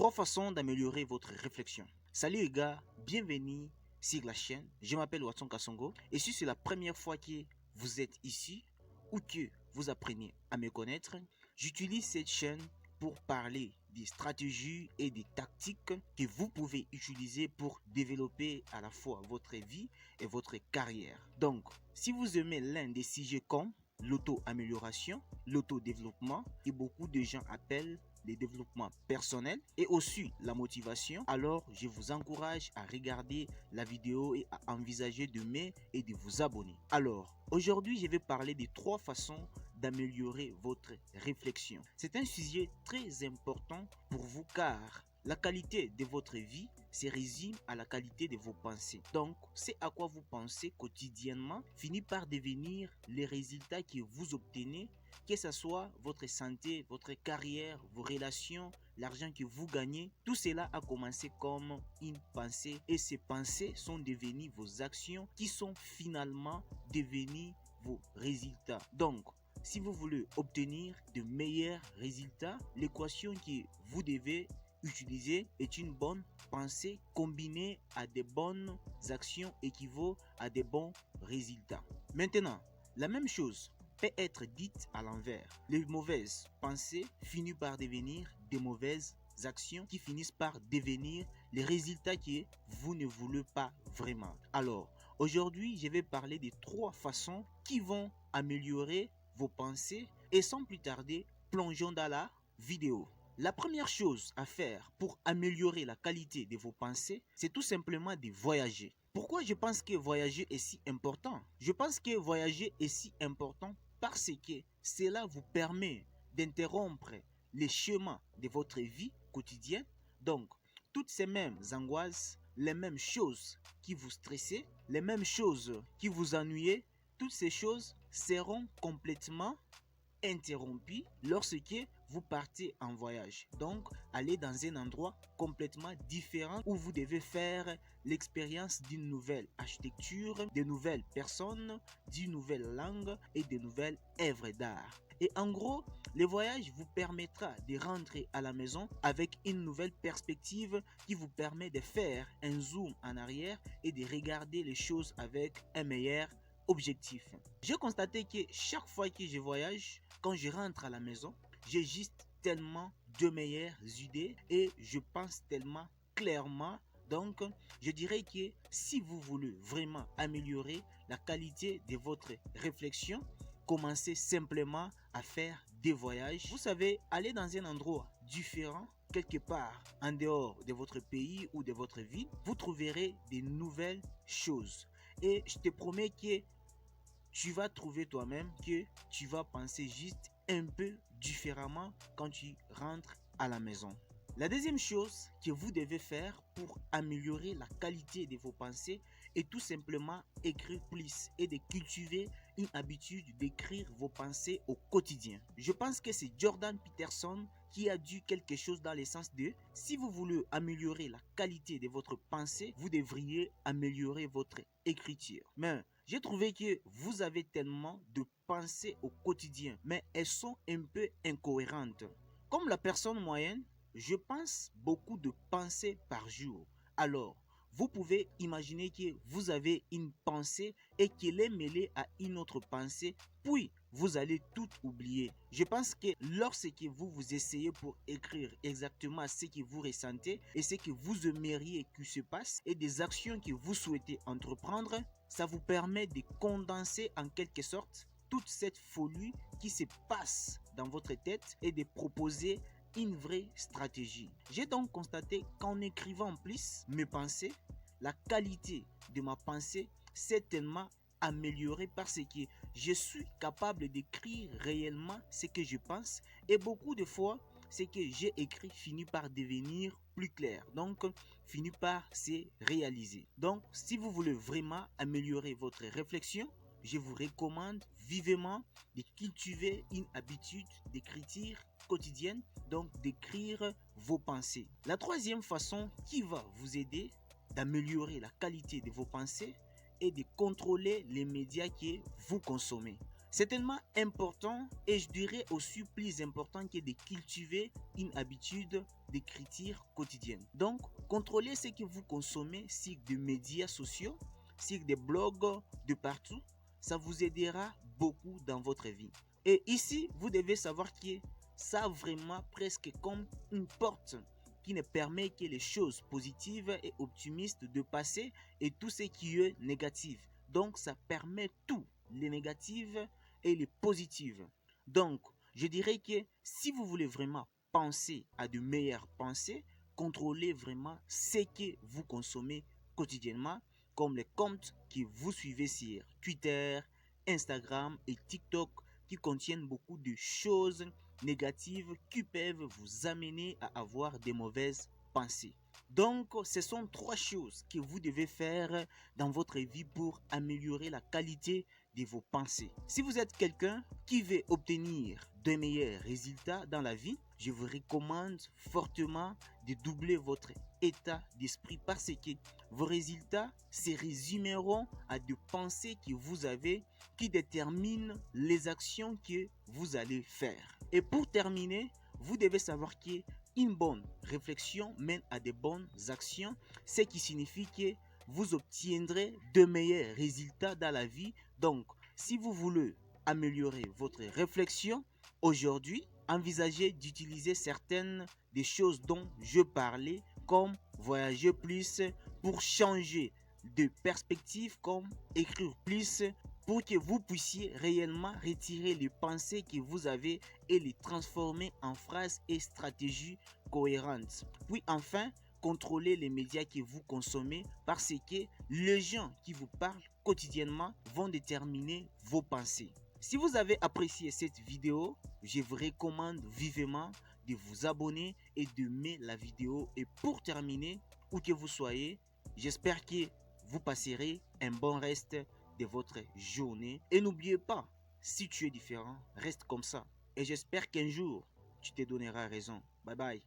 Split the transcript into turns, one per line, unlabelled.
3 façons d'améliorer votre réflexion. Salut les gars, bienvenue sur la chaîne. Je m'appelle Watson Kasongo et si c'est la première fois que vous êtes ici ou que vous apprenez à me connaître, j'utilise cette chaîne pour parler des stratégies et des tactiques que vous pouvez utiliser pour développer à la fois votre vie et votre carrière. Donc, si vous aimez l'un des sujets comme l'auto-amélioration, l'auto-développement, que beaucoup de gens appellent le développement personnel et aussi la motivation, alors je vous encourage à regarder la vidéo et à envisager de m'aider et de vous abonner. Alors, aujourd'hui, je vais parler des 3 façons d'améliorer votre réflexion. C'est un sujet très important pour vous car la qualité de votre vie se résume à la qualité de vos pensées. Donc, c'est à quoi vous pensez quotidiennement finit par devenir les résultats que vous obtenez, que ce soit votre santé, votre carrière, vos relations, l'argent que vous gagnez. Tout cela a commencé comme une pensée et ces pensées sont devenues vos actions qui sont finalement devenues vos résultats. Donc, si vous voulez obtenir de meilleurs résultats, l'équation que vous devez utiliser est une bonne pensée combinée à des bonnes actions équivaut à des bons résultats. Maintenant, la même chose peut être dite à l'envers. Les mauvaises pensées finissent par devenir des mauvaises actions qui finissent par devenir les résultats que vous ne voulez pas vraiment. Alors, aujourd'hui, je vais parler des 3 façons qui vont améliorer vos pensées et sans plus tarder, plongeons dans la vidéo. La première chose à faire pour améliorer la qualité de vos pensées, c'est tout simplement de voyager. Pourquoi je pense que voyager est si important? Je pense que voyager est si important parce que cela vous permet d'interrompre les chemins de votre vie quotidienne. Donc, toutes ces mêmes angoisses, les mêmes choses qui vous stressaient, les mêmes choses qui vous ennuyaient, toutes ces choses seront complètement interrompu lorsque vous partez en voyage. Donc, allez dans un endroit complètement différent où vous devez faire l'expérience d'une nouvelle architecture, de nouvelles personnes, d'une nouvelle langue et de nouvelles œuvres d'art. Et en gros, le voyage vous permettra de rentrer à la maison avec une nouvelle perspective qui vous permet de faire un zoom en arrière et de regarder les choses avec un meilleur objectif. J'ai constaté que chaque fois que je voyage, quand je rentre à la maison, j'ai juste tellement de meilleures idées et je pense tellement clairement. Donc, je dirais que si vous voulez vraiment améliorer la qualité de votre réflexion, commencez simplement à faire des voyages. Vous savez, aller dans un endroit différent, quelque part en dehors de votre pays ou de votre ville, vous trouverez des nouvelles choses. Et je te promets que tu vas trouver toi-même que tu vas penser juste un peu différemment quand tu rentres à la maison. La deuxième chose que vous devez faire pour améliorer la qualité de vos pensées est tout simplement écrire plus et de cultiver une habitude d'écrire vos pensées au quotidien. Je pense que c'est Jordan Peterson qui a dit quelque chose dans le sens de si vous voulez améliorer la qualité de votre pensée, vous devriez améliorer votre écriture. Mais j'ai trouvé que vous avez tellement de pensées au quotidien, mais elles sont un peu incohérentes. Comme la personne moyenne, je pense beaucoup de pensées par jour. Alors, vous pouvez imaginer que vous avez une pensée et qu'elle est mêlée à une autre pensée, puis vous allez tout oublier. Je pense que lorsque vous essayez pour écrire exactement ce que vous ressentez et ce que vous aimeriez qu'il se passe et des actions que vous souhaitez entreprendre, ça vous permet de condenser en quelque sorte toute cette folie qui se passe dans votre tête et de proposer une vraie stratégie. J'ai donc constaté qu'en écrivant plus mes pensées, la qualité de ma pensée s'est tellement améliorée parce que je suis capable d'écrire réellement ce que je pense et beaucoup de fois, ce que j'ai écrit finit par devenir plus clair, donc finit par se réaliser. Donc, si vous voulez vraiment améliorer votre réflexion, je vous recommande vivement de cultiver une habitude d'écriture quotidienne, donc d'écrire vos pensées. La troisième façon qui va vous aider d'améliorer la qualité de vos pensées est de contrôler les médias que vous consommez. C'est tellement important et je dirais aussi plus important que de cultiver une habitude d'écriture quotidienne. Donc, contrôlez ce que vous consommez sur des médias sociaux, sur des blogs de partout. Ça vous aidera beaucoup dans votre vie. Et ici, vous devez savoir que ça vraiment presque comme une porte qui ne permet que les choses positives et optimistes de passer et tout ce qui est négatif. Donc, ça permet tout, les négatives et les positives. Donc, je dirais que si vous voulez vraiment penser à de meilleures pensées, contrôlez vraiment ce que vous consommez quotidiennement, comme les comptes que vous suivez sur Twitter, Instagram et TikTok qui contiennent beaucoup de choses négatives qui peuvent vous amener à avoir des mauvaises pensées. Donc, ce sont trois choses que vous devez faire dans votre vie pour améliorer la qualité de vos pensées. Si vous êtes quelqu'un qui veut obtenir de meilleurs résultats dans la vie, je vous recommande fortement de doubler votre état d'esprit parce que vos résultats se résumeront à des pensées que vous avez qui déterminent les actions que vous allez faire. Et pour terminer, vous devez savoir qu'une bonne réflexion mène à de bonnes actions, ce qui signifie que vous obtiendrez de meilleurs résultats dans la vie. Donc, si vous voulez améliorer votre réflexion aujourd'hui, envisagez d'utiliser certaines des choses dont je parlais, comme voyager plus pour changer de perspective, comme écrire plus pour que vous puissiez réellement retirer les pensées que vous avez et les transformer en phrases et stratégies cohérentes. Puis enfin, contrôlez les médias que vous consommez parce que les gens qui vous parlent quotidiennement vont déterminer vos pensées. Si vous avez apprécié cette vidéo, je vous recommande vivement de vous abonner et d'aimer la vidéo. Et pour terminer, où que vous soyez, j'espère que vous passerez un bon reste de votre journée. Et n'oubliez pas, si tu es différent, reste comme ça. Et j'espère qu'un jour, tu te donneras raison. Bye bye.